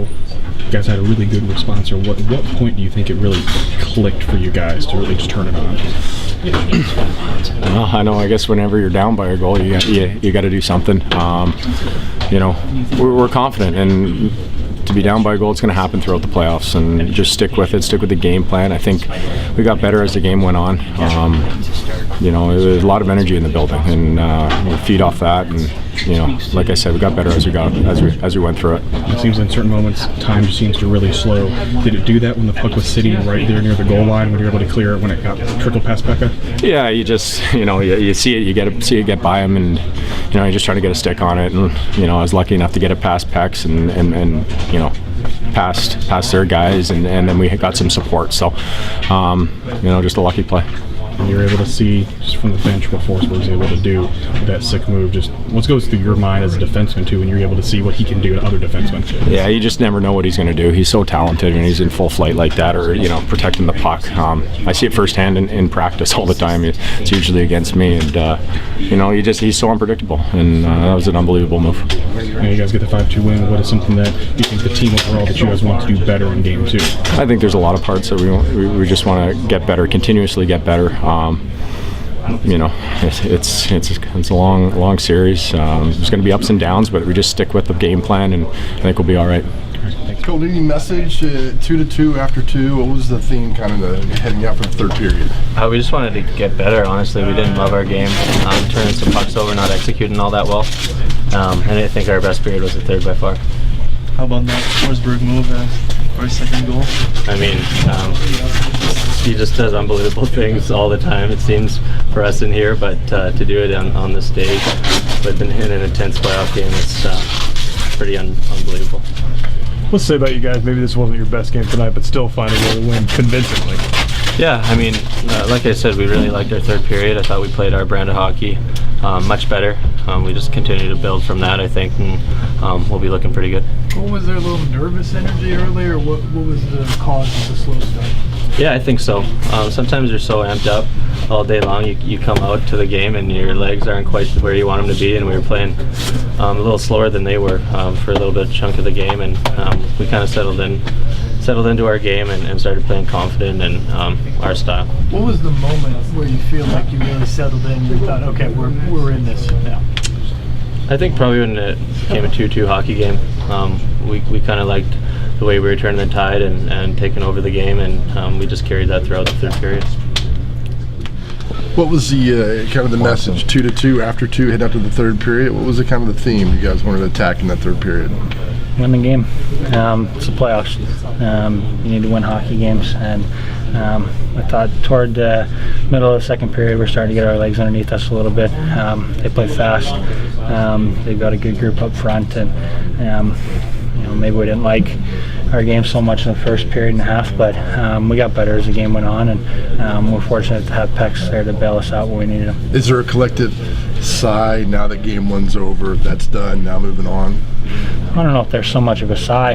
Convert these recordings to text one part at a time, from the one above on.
you guys had a really good response. Or what point do you think it really clicked for you guys to really just turn it on? I know. I guess whenever you're down by a goal, you got to do something. We're confident, and to be down by a goal, it's going to happen throughout the playoffs, and just stick with it. Stick with the game plan. I think we got better as the game went on. There's a lot of energy in the building, and we feed off that. And like I said, we got better as we went through it. It seems in certain moments, time just seems to really slow. Did it do that when the puck was sitting right there near the goal line, when you were able to clear it when it got trickled past Pekka? Yeah, you just you see it, you get by him, and you're just trying to get a stick on it. And I was lucky enough to get it past Pex and past their guys, and then we got some support. So just a lucky play. And you're able to see just from the bench what Forsberg was able to do with that sick move. Just what goes through your mind as a defenseman too, when you're able to see what he can do to other defensemen? Yeah, you just never know what he's going to do. He's so talented when he's in full flight like that, or protecting the puck. I see it firsthand in practice all the time. It's usually against me, and he's so unpredictable, and that was an unbelievable move. You guys get the 5-2 win. What is something that you think the team overall that you guys want to do better in Game 2? I think there's a lot of parts that we just want to get better, continuously get better. It's a long series. There's going to be ups and downs, but we just stick with the game plan, and I think we'll be all right. Colt, any message 2-2 after 2? What was the theme kind of heading out for the third period? We just wanted to get better, honestly. We didn't love our game, turning some pucks over, not executing all that well. And I think our best period was the third by far. How about that Forsberg move for his second goal? He just does unbelievable things all the time, it seems, for us in here, but to do it on the stage, but in an intense playoff game, it's pretty unbelievable. Let's say about you guys, maybe this wasn't your best game tonight, but still finding a way to win convincingly. Yeah, like I said, we really liked our third period. I thought we played our brand of hockey much better. We just continue to build from that, I think, and we'll be looking pretty good. What was there, a little nervous energy earlier? What was the cause of the slow start? Yeah, I think so. Sometimes you're so amped up all day long, you come out to the game and your legs aren't quite where you want them to be, and we were playing a little slower than they were for a little bit chunk of the game, and we kind of settled into our game and started playing confident and our style. What was the moment where you feel like you really settled in and you thought, okay, we're in this now? I think probably when it became a 2-2 hockey game, we kind of liked the way we were turning the tide and taking over the game, and we just carried that throughout the third period. What was the kind of the message 2-2 after 2 heading up to the third period? What was the kind of the theme you guys wanted to attack in that third period? Win the game. It's the playoffs. You need to win hockey games, and I thought toward the middle of the second period we're starting to get our legs underneath us a little bit. They play fast. They've got a good group up front, and maybe we didn't like our game so much in the first period and a half, but we got better as the game went on, and we're fortunate to have Pex there to bail us out when we needed him. Is there a collective sigh now that game one's over, that's done, now moving on? I don't know if there's so much of a sigh.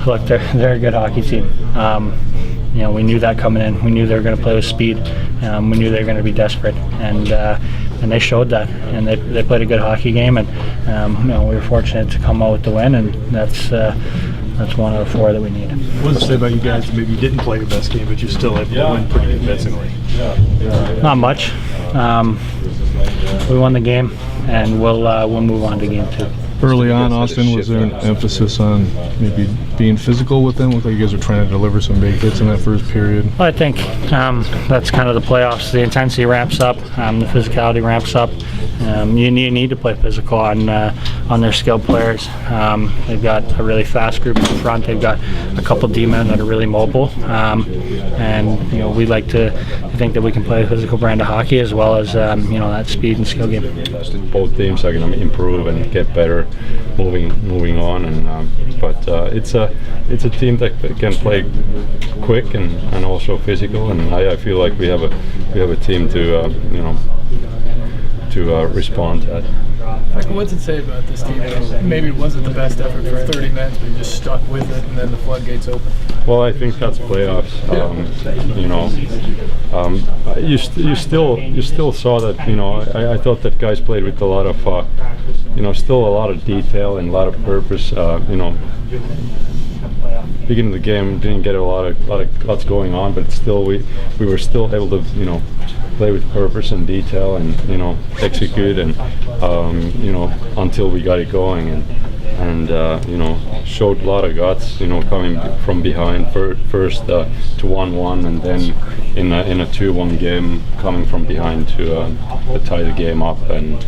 Look, they're a good hockey team. We knew that coming in. We knew they were going to play with speed. We knew they were going to be desperate, and they showed that. And they played a good hockey game, and we were fortunate to come out with the win, and that's one of the 4 that we needed. What does it say about you guys that maybe you didn't play your best game, but you still able to win pretty convincingly? Not much. We won the game, and we'll move on to Game 2. Early on, Austin, was there an emphasis on maybe being physical with them? Looked like you guys were trying to deliver some big hits in that first period. I think that's kind of the playoffs. The intensity ramps up, the physicality ramps up. You need to play physical on their skilled players. They've got a really fast group in front. They've got a couple D-men that are really mobile, and we like to think that we can play a physical brand of hockey as well as that speed and skill game. Both teams are going to improve and get better, moving on, and but it's a team that can play quick and also physical, and I feel like we have a team to respond to that. What's it say about this team? Maybe it wasn't the best effort for 30 minutes, but you just stuck with it, and then the floodgates open. Well, I think that's playoffs. You still saw that. I thought that guys played with a lot of, still a lot of detail and a lot of purpose. Beginning of the game didn't get lots going on, but still we were still able to play with purpose and detail and execute and until we got it going and showed a lot of guts coming from behind first to 1-1 and then in a 2-1 game coming from behind to tie the game up, and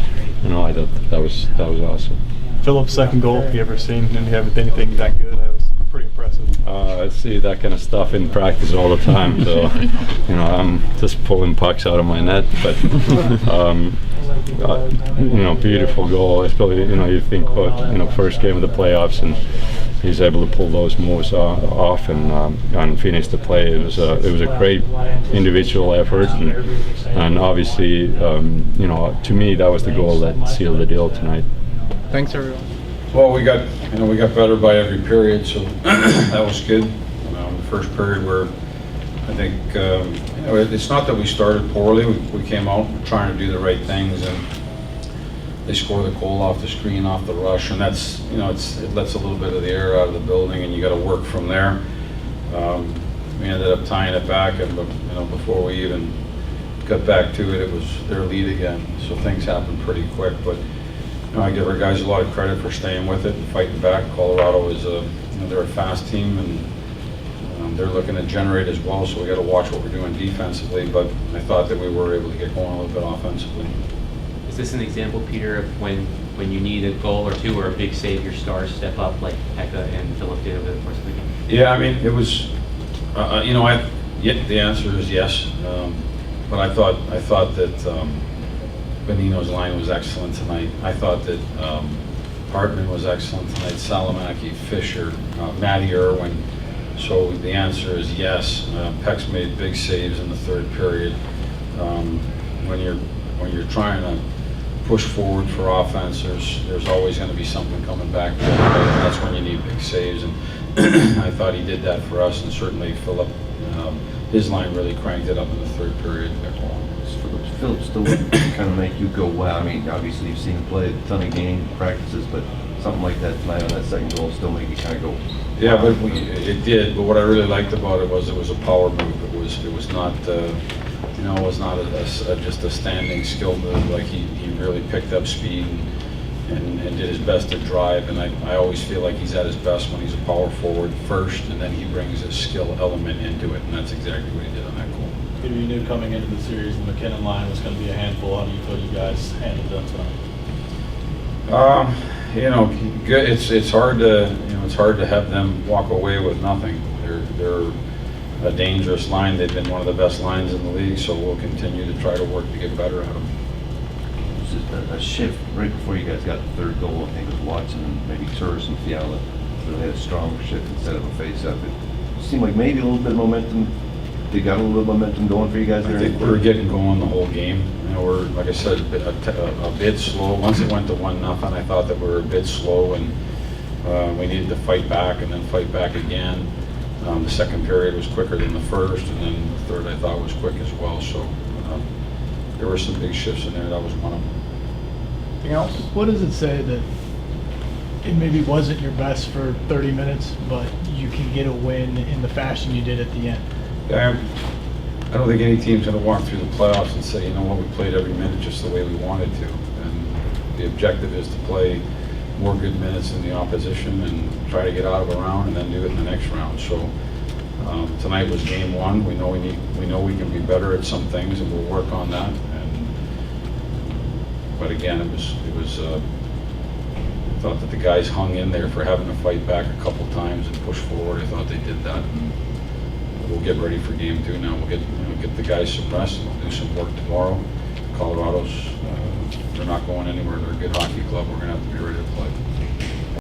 I thought that was awesome. Philip's second goal, you ever seen anything that good? That was pretty impressive. I see that kind of stuff in practice all the time, so I'm just pulling pucks out of my net. But beautiful goal. Especially you think about first game of the playoffs, and he's able to pull those moves off and finish the play. It was a great individual effort, and obviously to me that was the goal that sealed the deal tonight. Thanks, everyone. Well, we got better by every period, so that was good. The first period, where I think it's not that we started poorly. We came out trying to do the right things, and they score the goal off the screen, off the rush, and that's it lets a little bit of the air out of the building, and you got to work from there. We ended up tying it back, and before we even got back to it, it was their lead again. So things happened pretty quick, but. I give our guys a lot of credit for staying with it and fighting back. Colorado is they're a fast team, and they're looking to generate as well, so we got to watch what we're doing defensively, but I thought that we were able to get going a little bit offensively. Is this an example, Peter, of when you need a goal or two or a big save, your stars step up like Pekka and Philip did over the course of the game? Yeah, I mean, it was, the answer is yes, but I thought that Benino's line was excellent tonight. I thought that Hartman was excellent tonight, Salamaki, Fisher, Matty Irwin. So the answer is yes. Peck's made big saves in the third period. When you're trying to push forward for offense, there's always going to be something coming back. And that's when you need big saves. And I thought he did that for us, and certainly Philip, his line really cranked it up in the third period. Philip still kind of make you go, wow. I mean, obviously you've seen him play a ton of game practices, but something like that tonight on that second goal still make you kind of go. Yeah, but it did. But what I really liked about it was a power move. It was not, it was not just a standing skill move. Like he really picked up speed and did his best to drive. And I always feel like he's at his best when he's a power forward first, and then he brings his skill element into it, and that's exactly what he did on that goal. You knew coming into the series the McKinnon line was going to be a handful. How do you feel you guys handled them tonight? Good. It's hard to have them walk away with nothing. They're a dangerous line. They've been one of the best lines in the league, so we'll continue to try to work to get better at them. It was just a shift right before you guys got the third goal. I think it was Watson and maybe Turris and Fiala. So they had a strong shift instead of a face-up. It seemed like maybe a little bit of momentum. They got a little bit of momentum going for you guys there? I think we were getting going the whole game. We're, like I said, a bit slow. Once it went to 1-0, I thought that we were a bit slow, and we needed to fight back and then fight back again. The second period was quicker than the first, and then the third I thought was quick as well. So there were some big shifts in there. That was one of them. Anything else? What does it say that it maybe wasn't your best for 30 minutes, but you can get a win in the fashion you did at the end? I don't think any team's going to walk through the playoffs and say, you know what, we played every minute just the way we wanted to. And the objective is to play more good minutes than the opposition and try to get out of a round and then do it in the next round. So tonight was game one. We know we can be better at some things, and we'll work on that. But again, it was. I thought that the guys hung in there for having to fight back a couple times and push forward. I thought they did that. And we'll get ready for game two now. We'll get the guys some rest, and we'll do some work tomorrow. Colorado's, they're not going anywhere. They're a good hockey club. We're going to have to be ready to play.